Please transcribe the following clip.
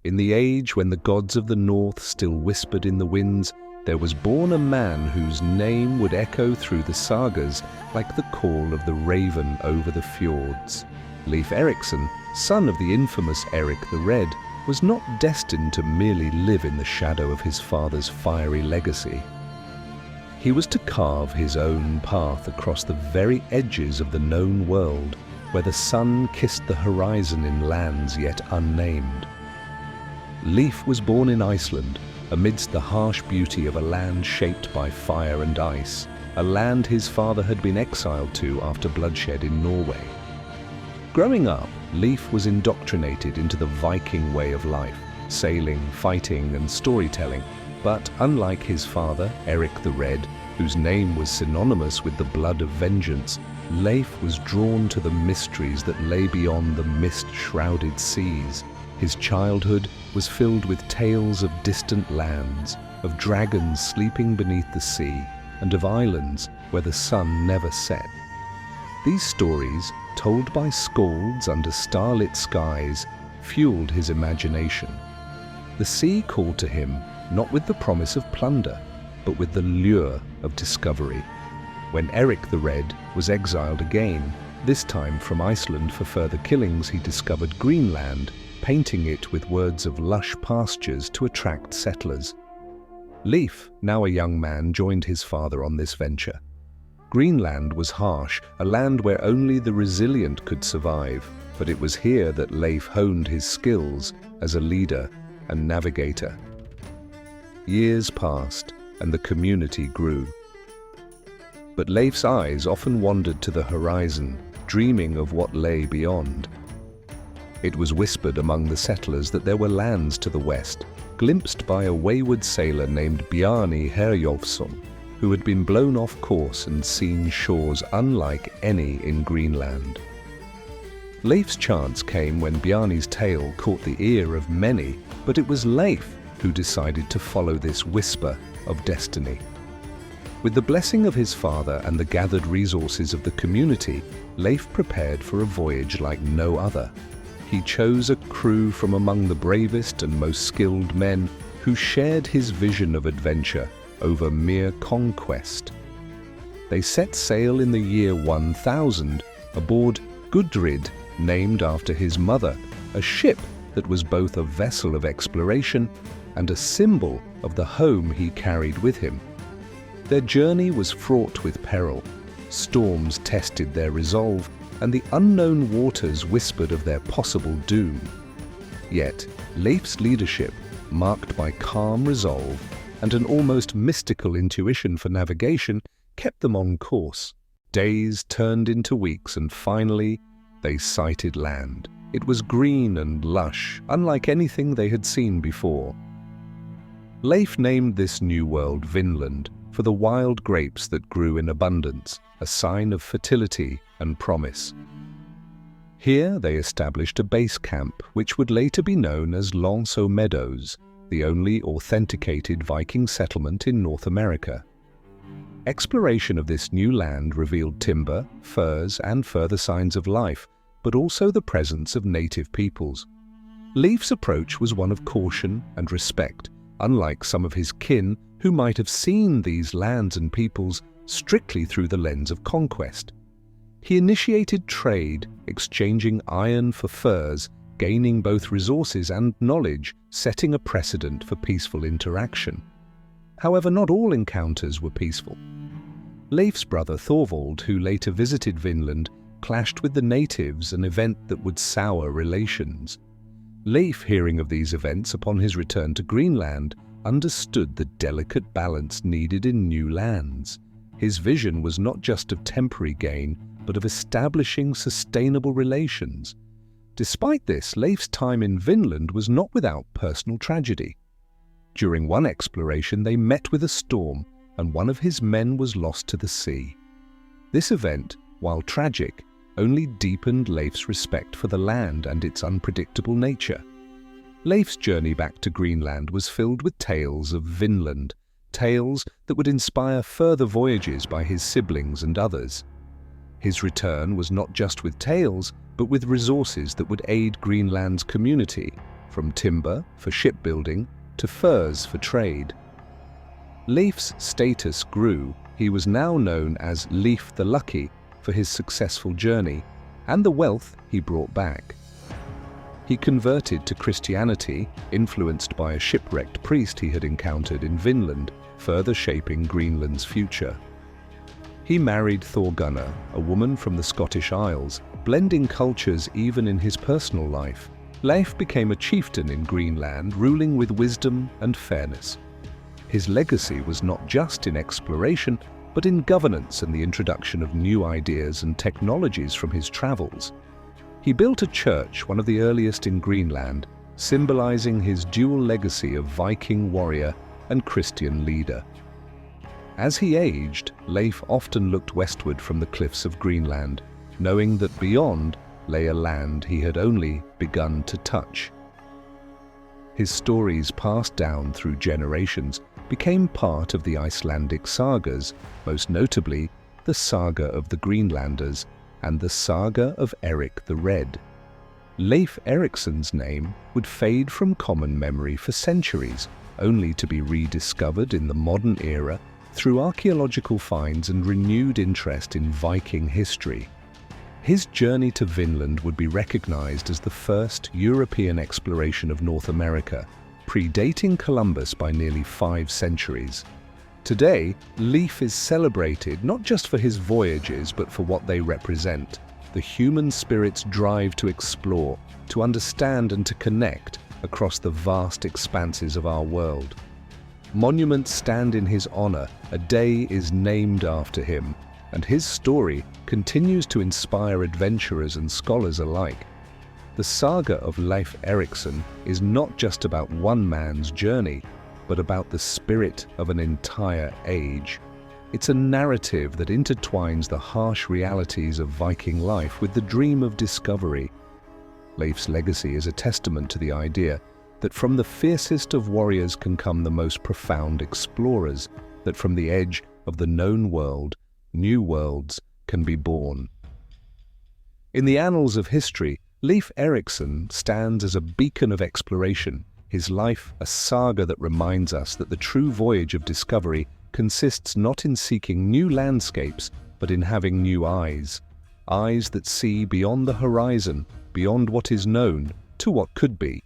In the age when the gods of the north still whispered in the winds, there was born a man whose name would echo through the sagas like the call of the raven over the fjords. Leif Erikson, son of the infamous Eric the Red, was not destined to merely live in the shadow of his father's fiery legacy. He was to carve his own path across the very edges of the known world, where the sun kissed the horizon in lands yet unnamed. Leif was born in Iceland, amidst the harsh beauty of a land shaped by fire and ice, a land his father had been exiled to after bloodshed in Norway. Growing up, Leif was indoctrinated into the Viking way of life, sailing, fighting, and storytelling. But unlike his father, Eric the Red, whose name was synonymous with the blood of vengeance, Leif was drawn to the mysteries that lay beyond the mist-shrouded seas. His childhood was filled with tales of distant lands, of dragons sleeping beneath the sea, and of islands where the sun never set. These stories, told by skalds under starlit skies, fueled his imagination. The sea called to him not with the promise of plunder, but with the lure of discovery. When Eric the Red was exiled again, this time from Iceland for further killings, he discovered Greenland, painting it with words of lush pastures to attract settlers. Leif, now a young man, joined his father on this venture. Greenland was harsh, a land where only the resilient could survive, but it was here that Leif honed his skills as a leader and navigator. Years passed, and the community grew. But Leif's eyes often wandered to the horizon, dreaming of what lay beyond. It was whispered among the settlers that there were lands to the west, glimpsed by a wayward sailor named Bjarni Herjolfsson, who had been blown off course and seen shores unlike any in Greenland. Leif's chance came when Bjarni's tale caught the ear of many, but it was Leif who decided to follow this whisper of destiny. With the blessing of his father and the gathered resources of the community, Leif prepared for a voyage like no other. He chose a crew from among the bravest and most skilled men who shared his vision of adventure over mere conquest. They set sail in the year 1000 aboard Gudrid, named after his mother, a ship that was both a vessel of exploration and a symbol of the home he carried with him. Their journey was fraught with peril. Storms tested their resolve, and the unknown waters whispered of their possible doom. Yet, Leif's leadership, marked by calm resolve and an almost mystical intuition for navigation, kept them on course. Days turned into weeks, and finally, they sighted land. It was green and lush, unlike anything they had seen before. Leif named this new world Vinland for the wild grapes that grew in abundance, a sign of fertility and promise. Here they established a base camp, which would later be known as Longso Meadows, the only authenticated Viking settlement in North America. Exploration of this new land revealed timber, furs, and further signs of life, but also the presence of native peoples. Leif's approach was one of caution and respect, unlike some of his kin who might have seen these lands and peoples strictly through the lens of conquest. He initiated trade, exchanging iron for furs, gaining both resources and knowledge, setting a precedent for peaceful interaction. However, not all encounters were peaceful. Leif's brother Thorvald, who later visited Vinland, clashed with the natives, an event that would sour relations. Leif, hearing of these events upon his return to Greenland, understood the delicate balance needed in new lands. His vision was not just of temporary gain, but of establishing sustainable relations. Despite this, Leif's time in Vinland was not without personal tragedy. During one exploration, they met with a storm, and one of his men was lost to the sea. This event, while tragic, only deepened Leif's respect for the land and its unpredictable nature. Leif's journey back to Greenland was filled with tales of Vinland, tales that would inspire further voyages by his siblings and others. His return was not just with tales, but with resources that would aid Greenland's community, from timber for shipbuilding to furs for trade. Leif's status grew. He was now known as Leif the Lucky for his successful journey and the wealth he brought back. He converted to Christianity, influenced by a shipwrecked priest he had encountered in Vinland, further shaping Greenland's future. He married Thorgunna, a woman from the Scottish Isles, blending cultures even in his personal life. Leif became a chieftain in Greenland, ruling with wisdom and fairness. His legacy was not just in exploration, but in governance and the introduction of new ideas and technologies from his travels. He built a church, one of the earliest in Greenland, symbolizing his dual legacy of Viking warrior and Christian leader. As he aged, Leif often looked westward from the cliffs of Greenland, knowing that beyond lay a land he had only begun to touch. His stories, passed down through generations, became part of the Icelandic sagas, most notably the Saga of the Greenlanders and the Saga of Eric the Red. Leif Eriksson's name would fade from common memory for centuries, only to be rediscovered in the modern era through archaeological finds and renewed interest in Viking history. His journey to Vinland would be recognized as the first European exploration of North America, predating Columbus by nearly 5 centuries. Today, Leif is celebrated not just for his voyages, but for what they represent: the human spirit's drive to explore, to understand and to connect across the vast expanses of our world. Monuments stand in his honor, a day is named after him, and his story continues to inspire adventurers and scholars alike. The saga of Leif Eriksson is not just about one man's journey, but about the spirit of an entire age. It's a narrative that intertwines the harsh realities of Viking life with the dream of discovery. Leif's legacy is a testament to the idea that from the fiercest of warriors can come the most profound explorers, that from the edge of the known world, new worlds can be born. In the annals of history, Leif Eriksson stands as a beacon of exploration, his life a saga that reminds us that the true voyage of discovery consists not in seeking new landscapes, but in having new eyes that see beyond the horizon, beyond what is known, to what could be.